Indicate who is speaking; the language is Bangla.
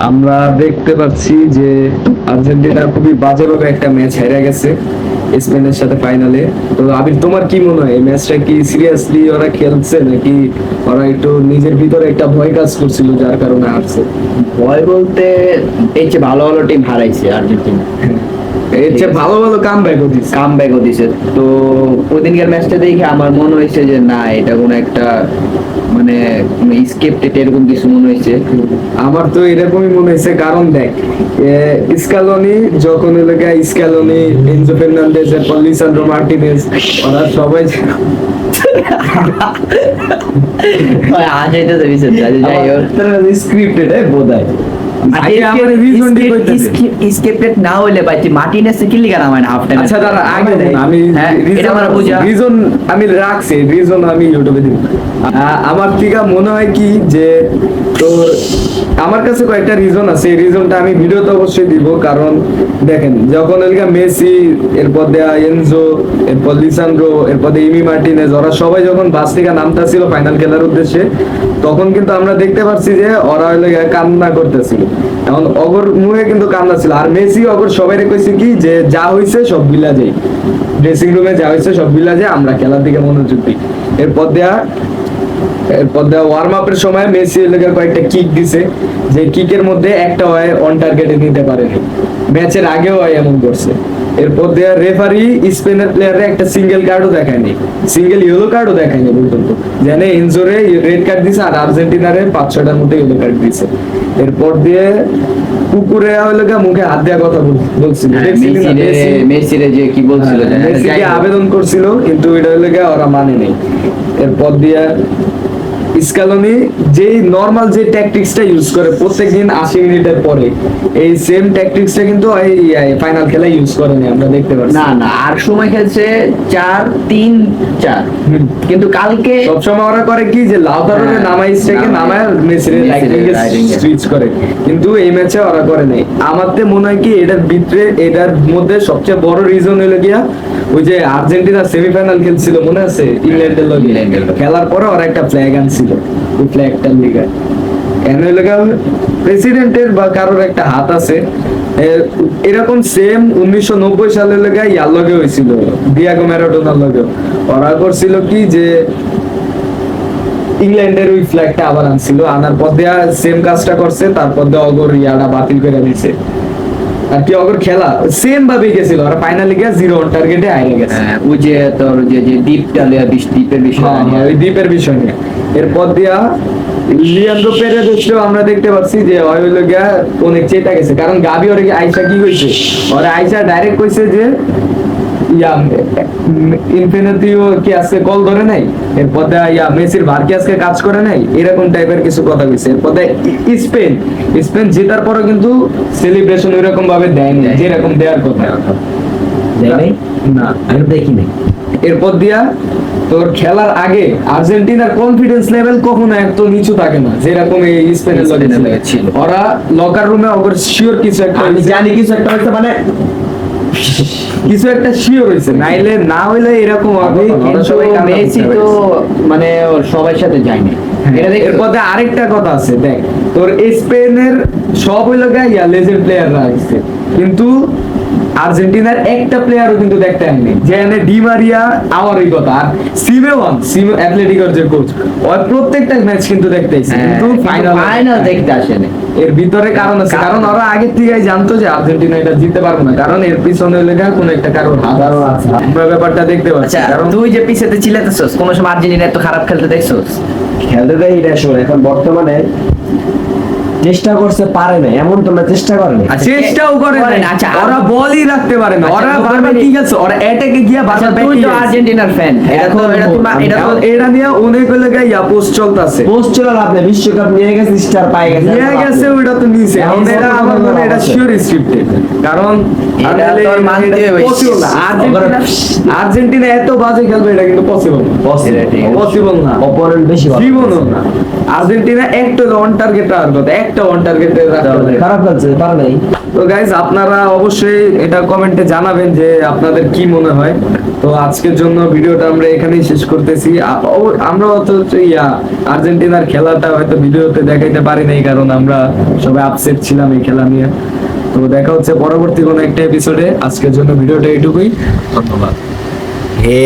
Speaker 1: আমরা দেখতে পাচ্ছি যে আর্জেন্টিনা খুবই বাজেভাবে একটা ম্যাচ হেরে গেছে স্পেনের সাথে ফাইনালে। তো আবির, তোমার কি মনে হয় এই ম্যাচটা কি সিরিয়াসলি ওরা খেলছে নাকি ওরা একটু নিজের ভিতরে একটা ভয় কাজ করছিল যার কারণে হারছে?
Speaker 2: ভয় বলতে এই যে ভালো ভালো টিম হারাইছে আর্জেন্টিনা,
Speaker 1: এর চেয়ে ভালো ভালো কামব্যাকও দিচ্ছে।
Speaker 2: কামব্যাকও দিছে। তো ওদিনকার ম্যাচটা দেখে আমার মনে হয়েছে যে না, এটা কোনো একটা মানে স্ক্রিপ্টেড এরকম কিছু মনে হয়েছে।
Speaker 1: আমার তো এরকমই মনে হয়েছে, কারণ দেখ স্ক্যালোনি যখন স্ক্যালোনি, এনজো ফার্নান্দেজ, এরপর লিসান্ড্রো মার্টিনেজ, ওরা সবাই
Speaker 2: আসাইতে দিছে, যাই হোক
Speaker 1: স্ক্রিপ্টেড বোধহয়।
Speaker 2: স্ক্রিপ্টেড না হইলে ভাই তুই মার্টিনেজ কি লিগা নামায় না হাফ টাইম?
Speaker 1: আচ্ছা দাঁড়া, আগে আমি
Speaker 2: এটা আমার বুঝা
Speaker 1: রিজন আমি রাখছি, রিজন আমি ইউটিউবে দিব। আমার থেকে মনে হয় কি যে তোর আমার কাছে কয়েকটা রিজন আছে, এই রিজনটা আমি ভিডিওতে অবশ্যই দিব। কারণ দেখেন, যখন মেসি, এরপর দেয়া এনজো, এরপর লিসান্ড্রো, এরপর ইমি মার্টিনেজ, ওরা সবাই যখন বাস থেকে নামতেছিল ফাইনাল খেলার উদ্দেশ্যে, তখন কিন্তু আমরা দেখতে পাচ্ছি যে ওরা কান্না করতেছিল। এখন অগর মুখে কিন্তু কান্না ছিল, আর মেসি অগর সবাই কইছে কি যে যা হইছে সব বিলা যায়, ড্রেসিং রুমে যা হইছে সব বিলা যায়, আমরা খেলার দিকে মনোযোগ দিই। এরপর দেয়া ওয়ার্ম আপের সময় মেসি কয়েকটা কিক দিছে, যে কিকের মধ্যে একটা হয় অন টার্গেটে নিতে পারেনি, ম্যাচের আগেও হয় এমন করছে। এরপর দেয়া রেফারি স্পেনের প্লেয়ারে একটা সিঙ্গেল কার্ডও দেখায়নি, সিঙ্গেল ইয়েলো কার্ডও দেখায়নি পর্যন্ত, জানে ইনজোরে রেড কার্ড দিছে, আর আর্জেন্টিনারে 5-6টার মধ্যে ইয়েলো কার্ড দিছে। এরপর দিয়ে কুকুরে মুখে হাত দেওয়া কথা বলছিল,
Speaker 2: মেসিরে যে কি বলছিল,
Speaker 1: মেসিকে আবেদন করছিল, কিন্তু এটা ওরা মানে নেই। এরপর দিয়া স্ক্যালোনি যেই নরমাল যে ট্যাকটিক্সটা ইউজ করে প্রত্যেকদিন 80 মিনিটের পরে, এই সেম ট্যাকটিক্সটা কিন্তু এই ফাইনাল খেলায় ইউজ করেনি, আমরা দেখতে পাচ্ছি।
Speaker 2: না আর সময় খেলছে 4-3-4, কিন্তু কালকে
Speaker 1: সবসময় ওরা করে কি যে লাউতারোকে নামাই স্ট্রাইকে নামায় মেসিরে রাইটিং সুইচ করে, কিন্তু এই ম্যাচে ওরা করে নাই। আমারতে মনে হয় কি এটার মধ্যে সবচেয়ে বড় রিজন হলো গিয়া ওই যে আর্জেন্টিনা সেমিফাইনাল খেলছিল, মনে আছে ইংল্যান্ডের লগে, খেলার পরে ওরা একটা ফ্ল্যাগ আনছিল, ওই ফ্ল্যাগটার লিগা প্রেসিডেন্টের বা কারোর একটা হাত আছে। এরকম সেম 1990 সালের লগে ইয়ার লগে হয়েছিল, ডিয়াগো ম্যারাডোনার লগে। ওরা করছিল কি যে ইংল্যান্ডের ওই ফ্ল্যাগটা আবার আনছিল, আনার পর দেয়া সেম কাজটা করছে, তারপর দেয়া অগর ইয়াটা বাতিল করে দিয়েছে। আর কি অগর খেলা সেম ভাবে গেছিল, ওরা ফাইনালি গিয়ে 0 অন টার্গেটে হারিয়ে গেছে।
Speaker 2: ওই যে তোর যে দ্বীপটা দ্বীপের বিষয়,
Speaker 1: ওই দ্বীপের বিষয় নিয়ে। এরপর দিয়া লিয়ান্ড্রো পেরেজও আমরা দেখতে পাচ্ছি যে হইলো গিয়া অনেক চেতা গেছে, কারণ গাবি ওরে আইসা কি কইছে, ওরে আইসা ডাইরেক্ট কইছে যে ইনফিনিটিও কি আজকে কল ধরে নাই, এরপর মেসির ভার কি আজকে কাজ করে নাই, এরকম টাইপের কিছু কথা কইছে। এরপর স্পেন জেতার পরও কিন্তু সেলিব্রেশন ওইরকম ভাবে দেয়নি যেরকম দেওয়ার কথা, না আমি দেখি নাই। এরপর দিয়া তোর খেলার আগে আর্জেন্টিনার কনফিডেন্স লেভেল কখনো এত নিচু থাকে না যেরকম এই স্পেনের লগে ছিল। ওরা লকার রুমে ওর শিওর কিছু একটা, আমি জানি কিছু একটা হইছে, মানে কিছু একটা শিওর হইছে, নাইলে না হইলে এরকম হবে।
Speaker 2: মেসি তো মানে সবার সাথে যায়নি।
Speaker 1: এরপর আরেকটা কথা আছে, দেখ তোর স্পেনের সব হইলো গিয়া লেজেন্ড প্লেয়াররা আসছে, কিন্তু আর্জেন্টিনার একটা প্লেয়ারও কিন্তু দেখতে আইনি, যে ডি মারিয়া আমার ওই কথা, আর সিমেওয়ান অ্যাথলেটিকোর যে কোচ, ওর প্রত্যেকটা ম্যাচ কিন্তু দেখতে আইছে, কিন্তু
Speaker 2: ফাইনাল দেখতে আসেনি।
Speaker 1: এর ভিতরে কারণ আছে, কারণ ওরা আগে থেকেই জানতো যে আর্জেন্টিনা এটা জিততে পারবে না, কারণ এর পিছনে লেখা কোন একটা কারণ আছে, আমরা ব্যাপারটা দেখতে পাচ্ছি।
Speaker 2: কারণ তুই যে পিছেতে চিল্লাতেছস, কোন সময় আর্জেন্টিনা এত খারাপ খেলতে দেখছস?
Speaker 3: খেলতে দেয় এটা শোন, এখন বর্তমানে চেষ্টা করছে পারে না, এমন তো না চেষ্টা করে না,
Speaker 1: চেষ্টাও করে না। আচ্ছা ওরা বলই রাখতে পারে না, ওরা বারবার কি গেছে, ওরা অ্যাটাকে গিয়া বারবার ব্যাক।
Speaker 2: তুই তো আর্জেন্টিনার ফ্যান,
Speaker 1: এটা নিয়ে অনেক লাগে পোস্ট চলতেছে,
Speaker 3: পোস্ট চলে লাভ নেই, বিশ্বকাপ নিয়ে গেছে, স্টার পাই গেছে,
Speaker 1: নিয়ে গেছে, ওটা তো নিছে। এখন এটা আমার মনে এটা শিওর স্ক্রিপ্টেড, কারণ আর্জেন্টিনা এত বাজে খেলবে এটা কিন্তু পসিবল না,
Speaker 3: অপোনেন্ট বেশি
Speaker 1: জীবনও না। আর্জেন্টিনা একটা অন টার্গেট রাখার কথা, একটা অন টার্গেট রাখতে
Speaker 3: খারাপ খেলছে, পারে নাই।
Speaker 1: তো গাইজ আপনারা অবশ্যই এটা কমেন্টে জানাবেন যে আপনাদের কি মনে হয়। তো আজকের জন্য ভিডিওটা আমরা এখানেই শেষ করতেছি। আমরা তো আর্জেন্টিনার খেলাটা হয়তো ভিডিওতে দেখাইতে পারি নাই, কারণ আমরা সবাই আপসেট ছিলাম এই খেলা নিয়ে। তো দেখা হচ্ছে পরবর্তী কোনো একটা এপিসোডে। আজকের জন্য ভিডিওটা এইটুকুই, ধন্যবাদ।
Speaker 3: হে